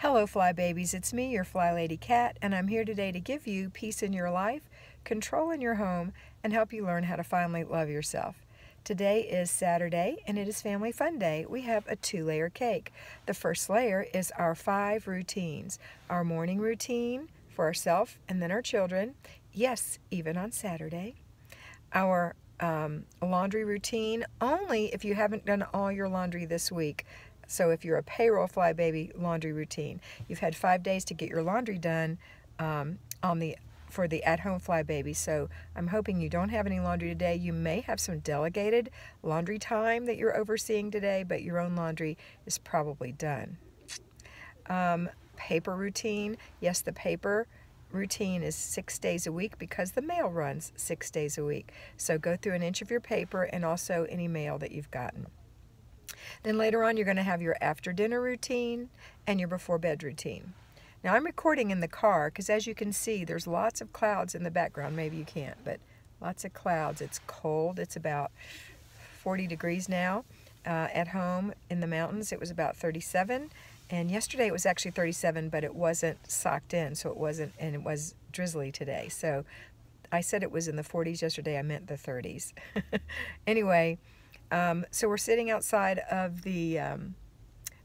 Hello Fly Babies, it's me, your FlyLady Kat, and I'm here today to give you peace in your life, control in your home, and help you learn how to finally love yourself. Today is Saturday, and it is Family Fun Day. We have a 2-layer cake. The first layer is our 5 routines. Our morning routine for ourselves and then our children. Yes, even on Saturday. Our laundry routine, only if you haven't done all your laundry this week. So if you're a payroll Fly Baby, laundry routine. You've had 5 days to get your laundry done for the at-home Fly Baby. So I'm hoping you don't have any laundry today. You may have some delegated laundry time that you're overseeing today, but your own laundry is probably done. Paper routine. Yes, the paper routine is 6 days a week because the mail runs 6 days a week. So go through an inch of your paper and also any mail that you've gotten. Then later on, you're going to have your after dinner routine and your before bed routine. Now I'm recording in the car because as you can see, there's lots of clouds in the background. Maybe you can't, but lots of clouds. It's cold. It's about 40 degrees now. At home in the mountains, it was about 37. And yesterday it was actually 37, but it wasn't socked in, so it wasn't, and it was drizzly today. So I said it was in the 40s yesterday. I meant the 30s. Anyway. So we're sitting outside of the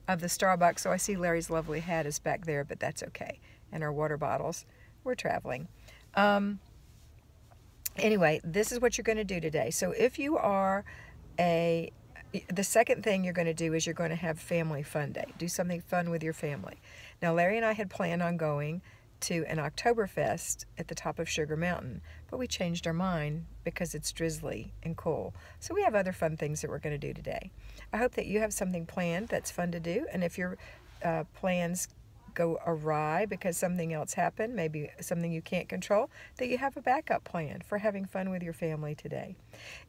Starbucks. So I see Larry's lovely hat is back there, but that's okay. And our water bottles. We're traveling. Anyway, this is what you're going to do today. So if you are the second thing you're going to do is you're going to have Family Fun Day. Do something fun with your family. Now Larry and I had planned on going to an Oktoberfest at the top of Sugar Mountain, but we changed our mind because it's drizzly and cool. So we have other fun things that we're going to do today. I hope that you have something planned that's fun to do, and if your plans go awry because something else happened, maybe something you can't control, that you have a backup plan for having fun with your family today.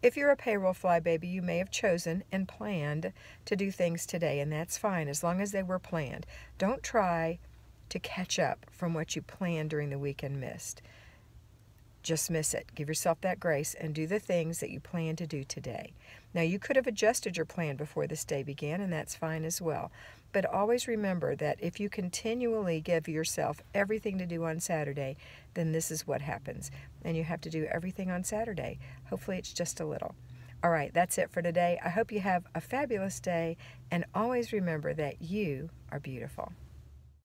If you're a payroll Fly Baby, you may have chosen and planned to do things today, and that's fine as long as they were planned. Don't try to catch up from what you planned during the week and missed. Just miss it. Give yourself that grace and do the things that you plan to do today. Now, you could have adjusted your plan before this day began, and that's fine as well. But always remember that if you continually give yourself everything to do on Saturday, then this is what happens. And you have to do everything on Saturday. Hopefully, it's just a little. All right, that's it for today. I hope you have a fabulous day, and always remember that you are beautiful.